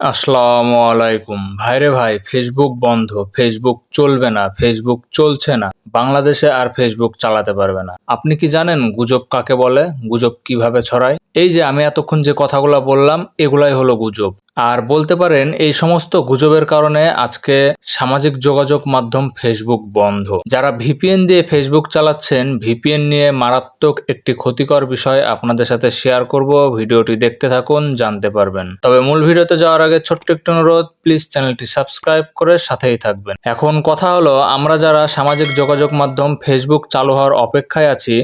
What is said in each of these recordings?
আসসালামু আলাইকুম। ভাইরে ভাই, ফেসবুক বন্ধ, ফেসবুক চলবে না, ফেসবুক চলছে না, বাংলাদেশে আর ফেসবুক চালাতে পারবে না। আপনি কি জানেন গুজব কাকে বলে? গুজব কিভাবে ছড়ায়? এই যে আমি এতক্ষণ যে কথাগুলো বললাম, এগুলাই হলো গুজব। আর বলতে পারেন এই সমস্ত গুজবের কারণে আজকে সামাজিক যোগাযোগ মাধ্যম ফেসবুক বন্ধ। যারা ভিপিএন দিয়ে ফেসবুক চালাচ্ছেন, ভিপিএন নিয়ে মারাত্মক একটি ক্ষতিকর বিষয় আপনাদের সাথে শেয়ার করব। ভিডিওটি দেখতে থাকুন, জানতে পারবেন। তবে মূল ভিডিওতে যাওয়ার আগে ছোট্ট একটি অনুরোধ, প্লিজ চ্যানেলটি সাবস্ক্রাইব করে সাথেই থাকবেন। এখন কথা হলো, আমরা যারা সামাজিক যোগাযোগ মাধ্যম ফেসবুক চালু হওয়ার অপেক্ষায় আছি,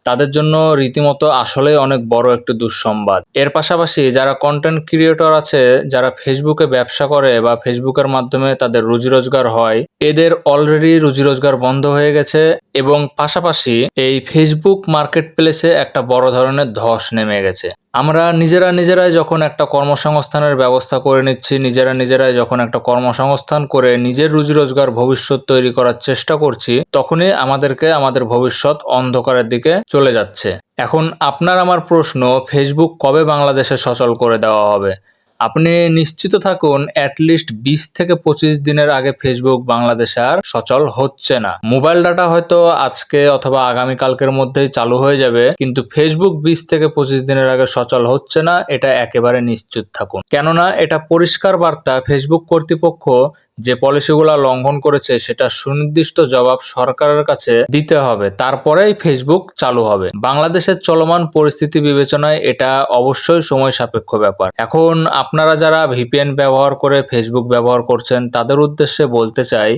তাদের জন্য রীতিমতো আসলেই অনেক বড় একটি দুঃসংবাদ। এর পাশাপাশি যারা কন্টেন্ট ক্রিয়েটর আছে, যারা ফেসবুকে ব্যবসা করে বা ফেসবুকের মাধ্যমে তাদের রুজি রোজগার হয়, এদের অলরেডি রুজি রোজগার বন্ধ হয়ে গেছে এবং পাশাপাশি এই ফেসবুক মার্কেট প্লেসে একটা বড় ধরনের ধস নেমে গেছে। আমরা নিজেরাই যখন একটা কর্মসংস্থানের ব্যবস্থা করে নিচ্ছি, নিজেরাই যখন একটা কর্মসংস্থান করে নিজের রুজি রোজগার ভবিষ্যৎ তৈরি করার চেষ্টা করছি, তখনই আমাদের ভবিষ্যৎ অন্ধকারের দিকে চলে যাচ্ছে। এখন আপনার আমার প্রশ্ন, ফেসবুক কবে বাংলাদেশে সচল করে দেওয়া হবে? আপনি নিশ্চিত থাকুন, অ্যাটলিস্ট 20 থেকে 25 দিনের আগে ফেসবুক বাংলাদেশে আর সচল হচ্ছে না। মোবাইল ডাটা হয়তো আজকে অথবা আগামীকালকের মধ্যেই চালু হয়ে যাবে, কিন্তু ফেসবুক 20 থেকে 25 দিনের আগে সচল হচ্ছে না, এটা একেবারে নিশ্চিত থাকুন। কেননা এটা পরিষ্কার বার্তা, ফেসবুক কর্তৃপক্ষ যে পলিসিগুলো লঙ্ঘন করেছে সেটা সুনির্দিষ্ট জবাব সরকারের কাছে দিতে হবে, তারপরেই ফেসবুক চালু হবে। বাংলাদেশের চলমান পরিস্থিতি বিবেচনায় এটা অবশ্যই সময় সাপেক্ষ ব্যাপার। এখন আপনারা যারা ভিপিএন ব্যবহার করে ফেসবুক ব্যবহার করছেন, তাদের উদ্দেশ্যে বলতে চাই,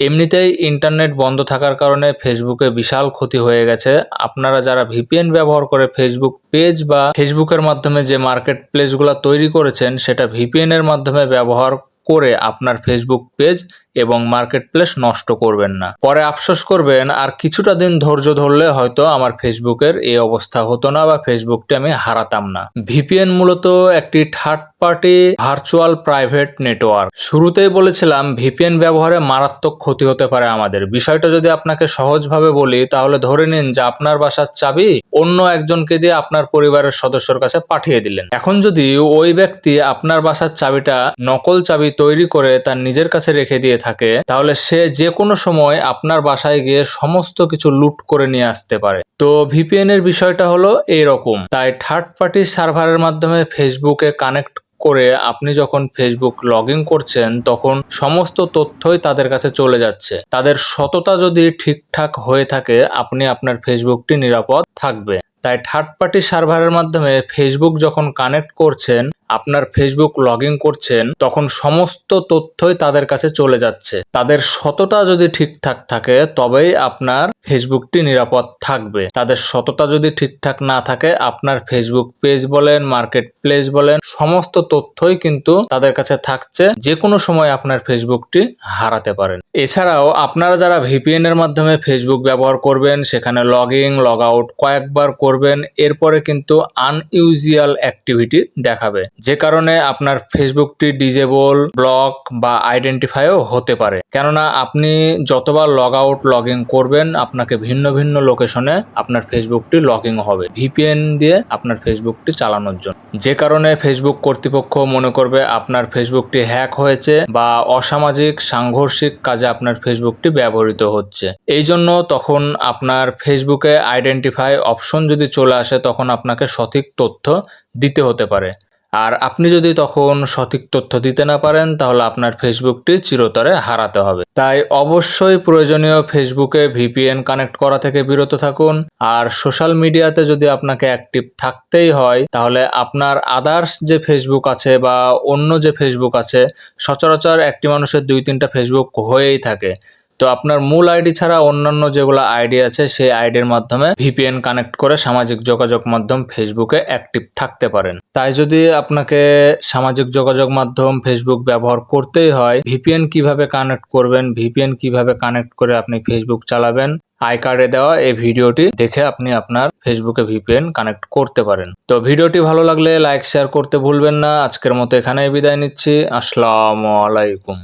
এমনিতেই ইন্টারনেট বন্ধ থাকার কারণে ফেসবুকে বিশাল ক্ষতি হয়ে গেছে। আপনারা যারা ভিপিএন ব্যবহার করে ফেসবুক পেজ বা ফেসবুকের মাধ্যমে যে মার্কেট প্লেসগুলো তৈরি করেছেন, সেটা ভিপিএন এর মাধ্যমে ব্যবহার করে আপনার ফেসবুক পেজ এবং মার্কেট প্লেস নষ্ট করবেন না। পরে আফসোস করবেন। আর কিছুটা দিন ধৈর্য ধরলে হয়তো আমার ফেসবুকের এই অবস্থা হতো না বা ফেসবুকটি আমি হারাতাম না। ভিপিএন মূলত একটি third party virtual private network. শুরুতেই বলেছিলাম ভিপিএন ব্যবহারে মারাত্মক ক্ষতি হতে পারে আমাদের। বিষয়টা যদি আপনাকে সহজভাবে বলি, তাহলে ধরে নিন যে আপনার বাসার চাবি অন্য একজনকে দিয়ে আপনার পরিবারের সদস্যর কাছে পাঠিয়ে দিলেন। এখন যদি ওই ব্যক্তি আপনার বাসার চাবিটা নকল চাবি তৈরি করে তার নিজের কাছে রেখে দিয়ে থাকে, তাহলে সে যে কোনো সময় আপনার বাসায় গিয়ে সমস্ত কিছু লুট করে নিয়ে আসতে পারে। তো ভিপিএন এর বিষয়টা হলো এইরকম। তাই থার্ড পার্টি সার্ভারের মাধ্যমে ফেসবুকে কানেক্ট করে আপনি যখন ফেসবুক লগ ইন করছেন, তখন সমস্ত তথ্যই তাদের কাছে চলে যাচ্ছে। তাদের সততা যদি ঠিকঠাক হয়ে থাকে, আপনি আপনার ফেসবুকটি নিরাপদ থাকবে। তাই থার্ড পার্টি সার্ভারের মাধ্যমে ফেসবুক যখন কানেক্ট করছেন, আপনার ফেসবুক লগ ইন করছেন, তখন সমস্ত তথ্যই তাদের কাছে চলে যাচ্ছে। তাদের সততা যদি ঠিকঠাক থাকে, তবেই আপনার ফেসবুকটি নিরাপদ থাকবে। তাদের সততা যদি ঠিকঠাক না থাকে, আপনার ফেসবুক পেজ বলেন, মার্কেট প্লেস বলেন, সমস্ত তথ্যই কিন্তু তাদের কাছে থাকছে। যে কোনো সময় আপনার ফেসবুকটি হারাতে পারেন। এছাড়াও আপনারা যারা ভিপিএন এর মাধ্যমে ফেসবুক ব্যবহার করবেন, সেখানে লগ ইন লগ আউট কয়েকবার করবেন, এরপরে কিন্তু আনইউজুয়াল অ্যাক্টিভিটি দেখাবে, যে কারণে আপনার ফেসবুকটি ডিজেবল, ব্লক বা আইডেন্টিফাইও হতে পারে। কেননা আপনি যতবার লগ আউট লগ ইন করবেন, আপনাকে ভিন্ন ভিন্ন লোকেশনে আপনার ফেসবুকটি লগ ইন হবে ভিপিএন দিয়ে আপনার ফেসবুকটি চালানোর জন্য। যে কারণে ফেসবুক কর্তৃপক্ষ মনে করবে আপনার ফেসবুকটি হ্যাক হয়েছে বা অসামাজিক সাংঘর্ষিক কাজে আপনার ফেসবুকটি ব্যবহৃত হচ্ছে। এই জন্য তখন আপনার ফেসবুকে আইডেন্টিফাই অপশন যদি চলে আসে, তখন আপনাকে সঠিক তথ্য দিতে হতে পারে। আর আপনি যদি তখন সঠিক তথ্য দিতে না পারেন, তাহলে আপনার ফেসবুকটি চিরতরে হারাতে হবে। তাই অবশ্যই প্রয়োজনীয় ফেসবুকে ভিপিএন কানেক্ট করা থেকে বিরত থাকুন। আর সোশ্যাল মিডিয়াতে যদি আপনাকে অ্যাক্টিভ থাকতেই হয়, তাহলে আপনার আদার্স যে ফেসবুক আছে বা অন্য যে ফেসবুক আছে, সচরাচর একটি মানুষের 2-3টা ফেসবুক হয়েই থাকে। তো আপনার মূল আইডি ছাড়া অন্যান্য যেগুলো আইডি আছে, সেই আইডির মাধ্যমে ভিপিএন কানেক্ট করে সামাজিক যোগাযোগ মাধ্যম ফেসবুকে অ্যাক্টিভ থাকতে পারেন। তাই যদি আপনাকে সামাজিক যোগাযোগ মাধ্যম ফেসবুক ব্যবহার করতেই হয়, ভিপিএন কিভাবে কানেক্ট করবেন, ভিপিএন কিভাবে কানেক্ট করে আপনি ফেসবুক চালাবেন, আই কার্ডে দেওয়া এই ভিডিওটি দেখে আপনি আপনার ফেসবুকে ভিপিএন কানেক্ট করতে পারেন। তো ভিডিওটি ভালো লাগলে লাইক শেয়ার করতে ভুলবেন না। আজকের মতো এখানেই বিদায় নিচ্ছি। আসসালামু আলাইকুম।